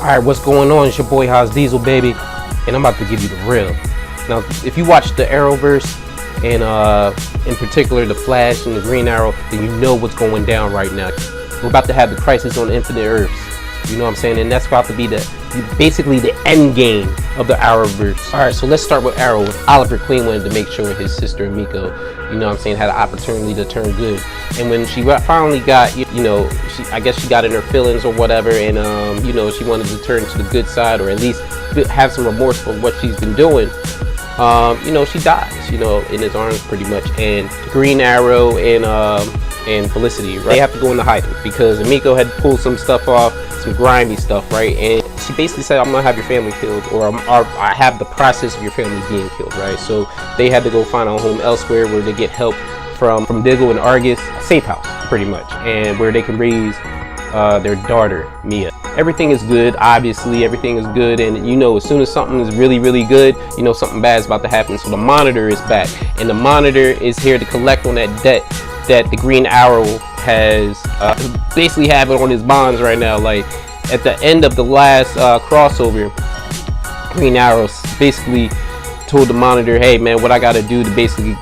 Alright, what's going on? It's your boy Haz Diesel, baby, and I'm about to give you the real. Now, if you watch the Arrowverse, and in particular the Flash and the Green Arrow, then you know what's going down right now. We're about to have the Crisis on Infinite Earths. You know what I'm saying? And that's about to be basically the end game of the Arrowverse. Alright, so let's start with Arrow. Oliver Queen wanted to make sure his sister Miko, you know what I'm saying, had an opportunity to turn good. And when she finally got, you know, I guess she got in her feelings or whatever, and you know, she wanted to turn to the good side, or at least have some remorse for what she's been doing. You know, she dies, you know, in his arms pretty much. And Green Arrow and Felicity, right, they have to go into hiding because Miko had pulled some stuff off, some grimy stuff, right? And she basically said, I'm gonna have your family killed, or I have the process of your family being killed, right? So they had to go find a home elsewhere where they get help from Diggle and Argus, a safe house pretty much, and where they can raise their daughter Mia. Everything is good, obviously everything is good, and you know, as soon as something is really good, you know something bad is about to happen. So the Monitor is back, and the Monitor is here to collect on that debt that the Green Arrow has basically have it on his bonds right now. Like at the end of the last crossover, Green Arrow basically told the Monitor, hey man, what I gotta do to basically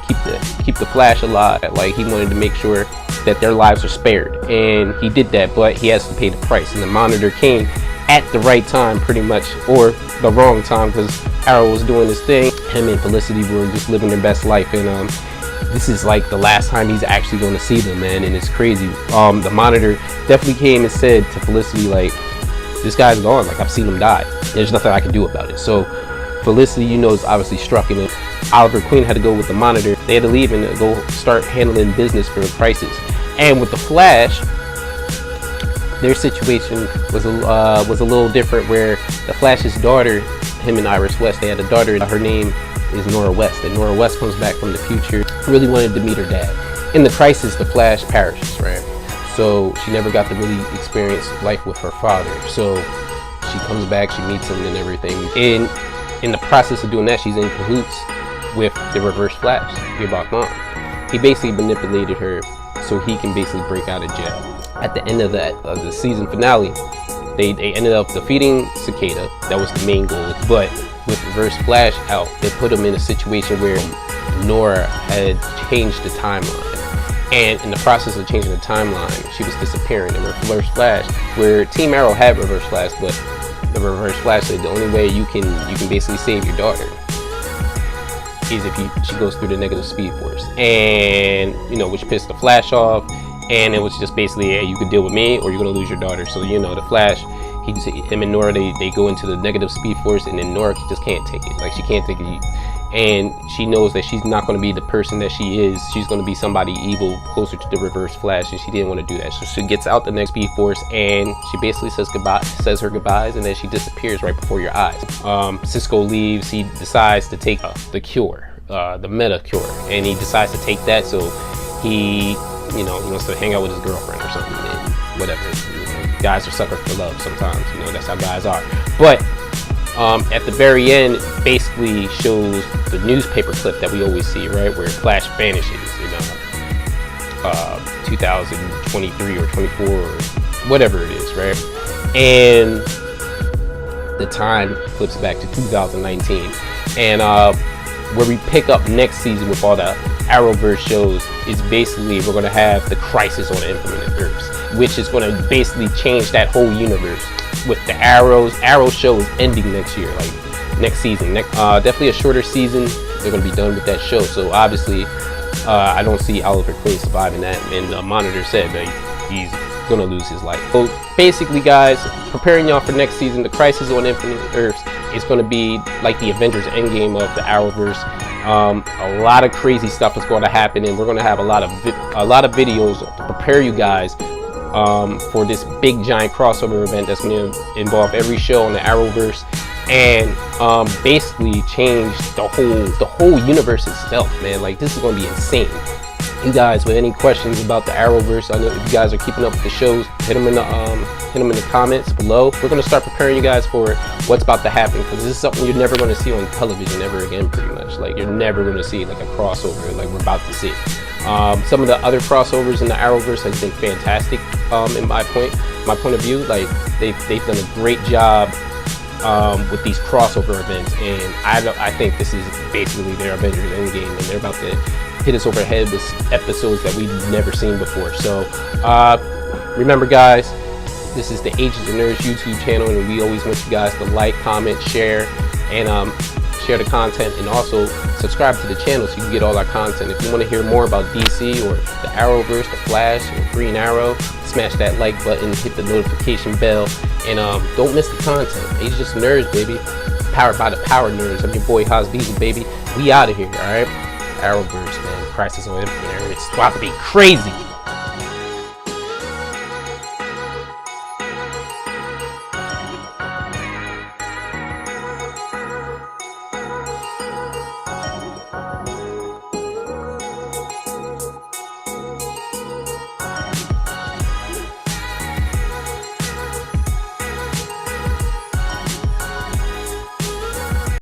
keep the Flash alive. Like he wanted to make sure that their lives are spared, and he did that, but he has to pay the price. And the Monitor came at the right time pretty much, or the wrong time, because Arrow was doing his thing. Him and Felicity were just living their best life, and this is like the last time he's actually going to see them, man, and it's crazy. The Monitor definitely came and said to Felicity, like, this guy's gone, like I've seen him die, there's nothing I can do about it. So Felicity, you know, is obviously struck, and Oliver Queen had to go with the Monitor. They had to leave and go start handling business for the Crisis. And with the Flash, their situation was a little different, where the Flash's daughter, him and Iris West, they had a daughter, her name is Nora West, and Nora West comes back from the future, really wanted to meet her dad. In the Crisis, the Flash perishes, right? So she never got to really experience life with her father. So she comes back, she meets him and everything. And in the process of doing that, she's in cahoots with the Reverse Flash, Gearbox Mom. He basically manipulated her so he can basically break out of jail. At the end of the season finale, they ended up defeating Cicada. That was the main goal. But with Reverse Flash out, they put him in a situation where Nora had changed the timeline. And in the process of changing the timeline, she was disappearing. And Reverse Flash, where Team Arrow had Reverse Flash, but the Reverse Flash said the only way you can basically save your daughter is if she goes through the negative speed force, and you know, which pissed the Flash off. And it was just basically, hey, you could deal with me or you're gonna lose your daughter. So you know, the Flash, him and Nora, they go into the negative speed force, and then Nora just can't take it. Like she can't take it, and she knows that she's not going to be the person that she is. She's going to be somebody evil, closer to the Reverse Flash, and she didn't want to do that. So she gets out the next speed force, and she basically says her goodbyes, and then she disappears right before your eyes. Cisco leaves. He decides to take the cure, the meta cure, and he decides to take that. So he, you know, he wants to hang out with his girlfriend or something, and whatever. You know, guys are suckers for love sometimes. You know, that's how guys are. But at the very end, basically shows the newspaper clip that we always see, right, where Flash vanishes in 2023 or 24 or whatever it is, right? And the time flips back to 2019, and where we pick up next season with all the Arrowverse shows is basically we're going to have the Crisis on Infinite Earths, which is going to basically change that whole universe. With the Arrow show is ending next year, like next season. Definitely a shorter season. They're going to be done with that show. So obviously, I don't see Oliver Queen surviving that. And the Monitor said that he's going to lose his life. So basically, guys, preparing y'all for next season, the Crisis on Infinite Earths is going to be like the Avengers Endgame of the Arrowverse. A lot of crazy stuff is going to happen, and we're going to have a lot of videos to prepare you guys for this big giant crossover event that's going to involve every show on the Arrowverse, and basically change the whole universe itself, man. Like, this is going to be insane. You guys with any questions about the Arrowverse, I know if you guys are keeping up with the shows, hit them in the comments below. We're going to start preparing you guys for what's about to happen, because this is something you're never going to see on television ever again, pretty much. Like, you're never going to see like a crossover like we're about to see. Some of the other crossovers in the Arrowverse has been fantastic, in my point. my point of view, like they've done a great job with these crossover events, and I think this is basically their Avengers Endgame, and they're about to hit us over the head with episodes that we've never seen before. So remember, guys, this is the Agents and Nerds YouTube channel, and we always want you guys to like, comment, share, and share the content, and also subscribe to the channel so you can get all our content. If you want to hear more about DC or the Arrowverse, the Flash, or Green Arrow, smash that like button, hit the notification bell, and don't miss the content. Agents and Nerds, baby. Powered by the Power Nerds. I'm your boy Haz Diesel, baby. We out of here, alright? Arrowverse, man. Crisis on Infinite. It's about to be crazy.